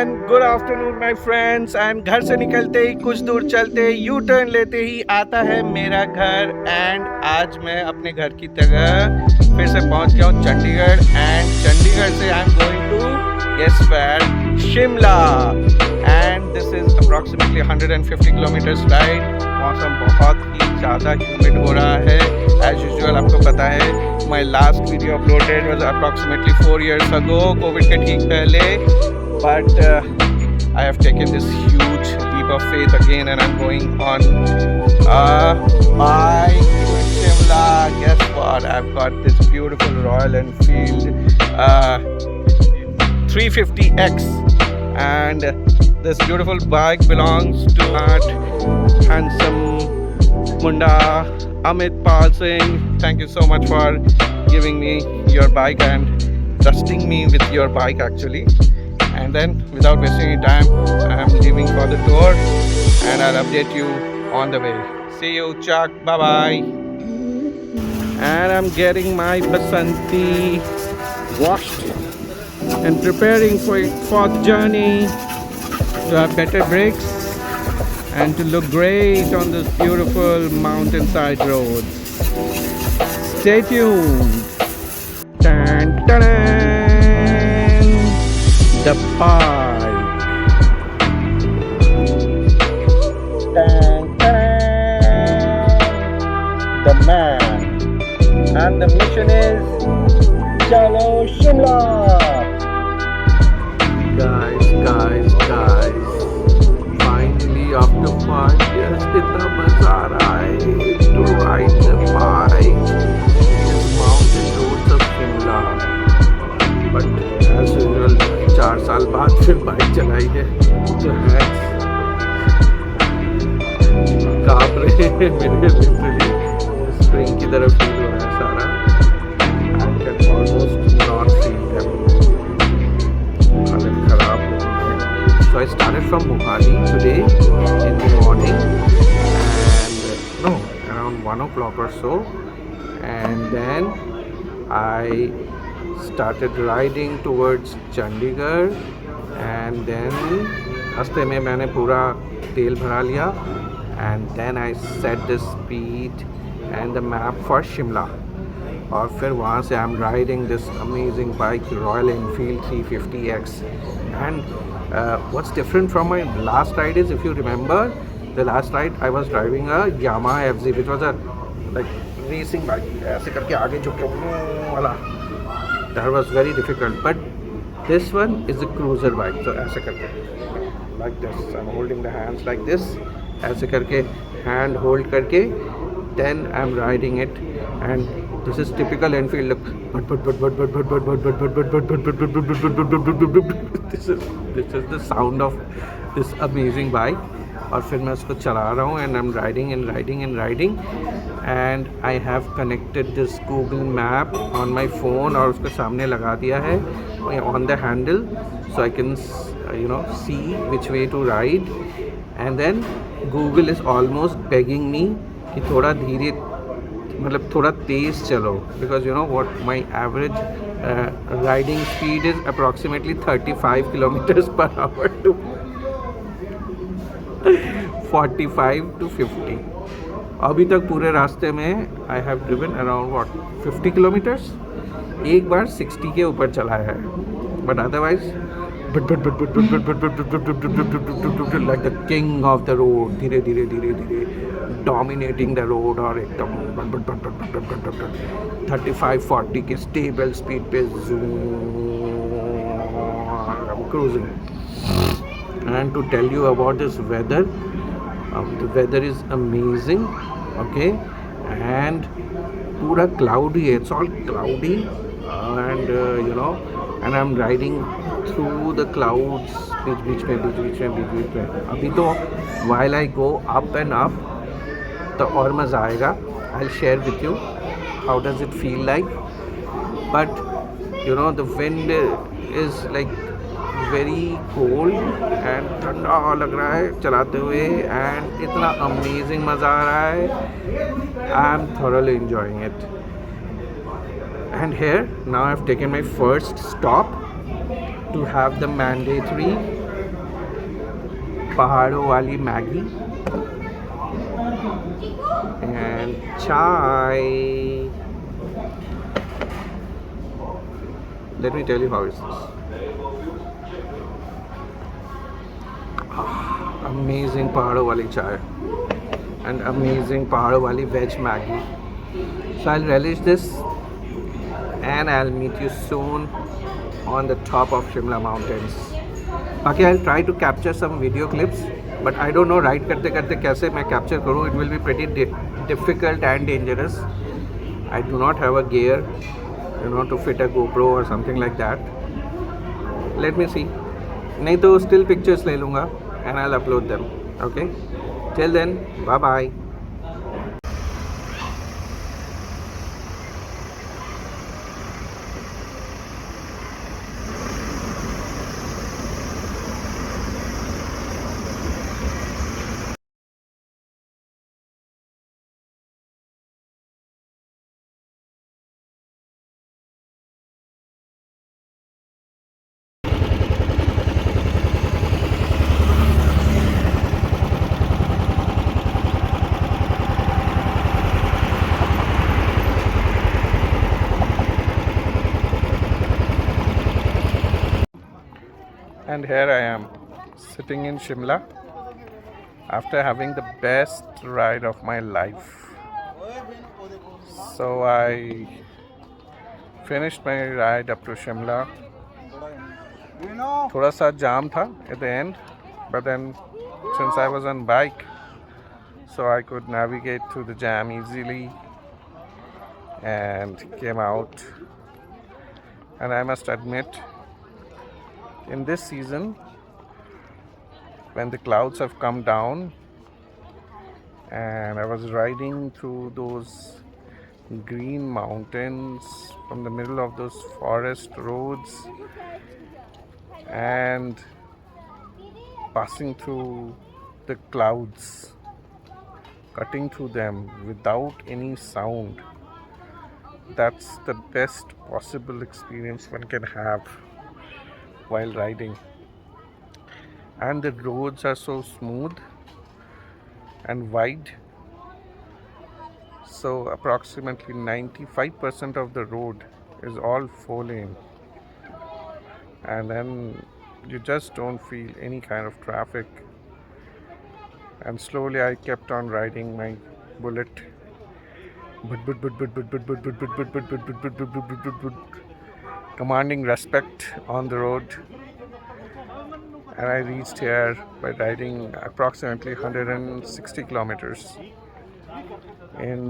And good afternoon my friends. And घर से निकलते ही कुछ दूर चलते यू टर्न लेते ही आता है मेरा घर। एंड आज मैं अपने घर की तरह फिर से पहुंच गया हूँ चंडीगढ़। एंड चंडीगढ़ से I am going to guess where, Shimla. And this is approximately 150 kilometres ride. मौसम बहुत ही ज़्यादा ह्यूमिड हो रहा है एज यूजुअल, आपको पता है। My last video uploaded was approximately 4 years ago, Covid के ठीक पहले। But I have taken this huge leap of faith again, and I'm going on bike to Shimla. Guess what? I've got this beautiful Royal Enfield 350X, and this beautiful bike belongs to that handsome Munda Amit Pal Singh. Thank you so much for giving me your bike and trusting me with your bike actually. And then without wasting any time, I am leaving for the tour and I'll update you on the way. See you, Chuck. Bye bye. And I'm getting my Basanti washed and preparing for the journey to have better brakes and to look great on this beautiful mountainside road. Stay tuned. Dun, dun, dun. The bike. Dun, dun. The man. And the mission is Chalo Shimla. Guys. Finally after 5 years, itna maza aa raha hai to ride the bike. These mountain roads of Shimla. But as usual, 4 साल बाद फिर bike चलाई है तो hands कांप रहे हैं मेरे। लिटरली स्प्रिंग की तरफ फील हो रहा है सारा। I can almost not feel them. हालत खराब हो गई है। So I started from Mohali today in the morning and around 1 o'clock or so, and then I started riding towards Chandigarh, and then रास्ते में मैंने पूरा तेल भरा लिया, and then I set the speed and the map for Shimla. और फिर वहाँ से I'm riding this amazing bike, Royal Enfield 350X. And what's different from my last ride is, if you remember, the last ride I was driving a Yamaha FZ, which was a like racing bike, ऐसे करके आगे झुक के वाला। That was very difficult, but this one is a cruiser bike. So ऐसे करके like this, I'm holding the hands like this, ऐसे करके hand hold करके then I'm riding it, and this is typical Enfield look. This is the sound of this amazing bike. और फिर मैं उसको चला रहा हूँ and I'm riding and I have connected this Google map on my phone और उसको सामने लगा दिया है on the handle, so I can see which way to ride. And then Google is almost begging me कि थोड़ा धीरे, मतलब थोड़ा तेज़ चलो, because you know what, my average riding speed is approximately 35 kilometers per hour to 45 to 50. अभी तक पूरे रास्ते में I have driven around what 50 kilometers. एक बार 60 के ऊपर चला है, but otherwise like the king of the road, धीरे dominating the road और एकदम 35-40 के stable speed पे I'm cruising. And to tell you about this weather, the weather is amazing, okay, and pura cloudy, it's all cloudy, and and I'm riding through the clouds बीच में। अभी तो while I go up and up तो और मज़ा आएगा। I'll share with you how does it feel like, but the wind is like very cold and ठंडा लग रहा है चलाते हुए, and इतना amazing मज़ा आ रहा है। I am thoroughly enjoying it. And here now I've taken my first stop to have the mandatory पहाड़ों वाली Maggi and chai. Let me tell you how is this. Amazing pahado wali chai and amazing pahado wali veg maggi. So I'll relish this and I'll meet you soon on the top of Shimla mountains. बाकी I'll try to capture some video clips, but I don't know ride करते करते कैसे मैं capture करूँ. It will be pretty difficult and dangerous. I do not have a gear, to fit a GoPro or something like that. Let me see. नहीं तो still pictures ले लूँगा and I'll upload them. Okay. Till then, bye bye. And here I am sitting in Shimla after having the best ride of my life. So I finished my ride up to Shimla. थोड़ा सा jam था at the end, but then since I was on bike, so I could navigate through the jam easily and came out. And I must admit, in this season, when the clouds have come down and I was riding through those green mountains from the middle of those forest roads and passing through the clouds, cutting through them without any sound, that's the best possible experience one can have while riding. And the roads are so smooth and wide, so approximately 95% of the road is all 4-lane, and then you just don't feel any kind of traffic. And slowly I kept on riding my bullet, commanding respect on the road. And I reached here by riding approximately 160 kilometers in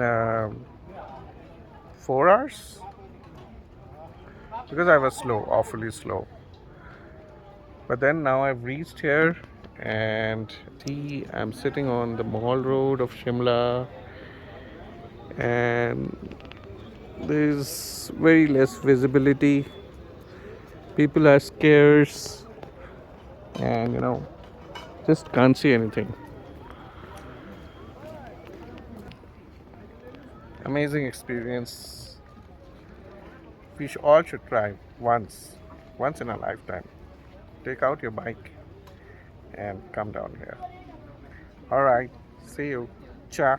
4 hours, because I was slow, awfully slow. But then now I've reached here and I'm sitting on the Mall Road of Shimla, and there's very less visibility. People are scarce and just can't see anything. Amazing experience. We all should try once in a lifetime. Take out your bike and come down here. All right, see you. Ciao.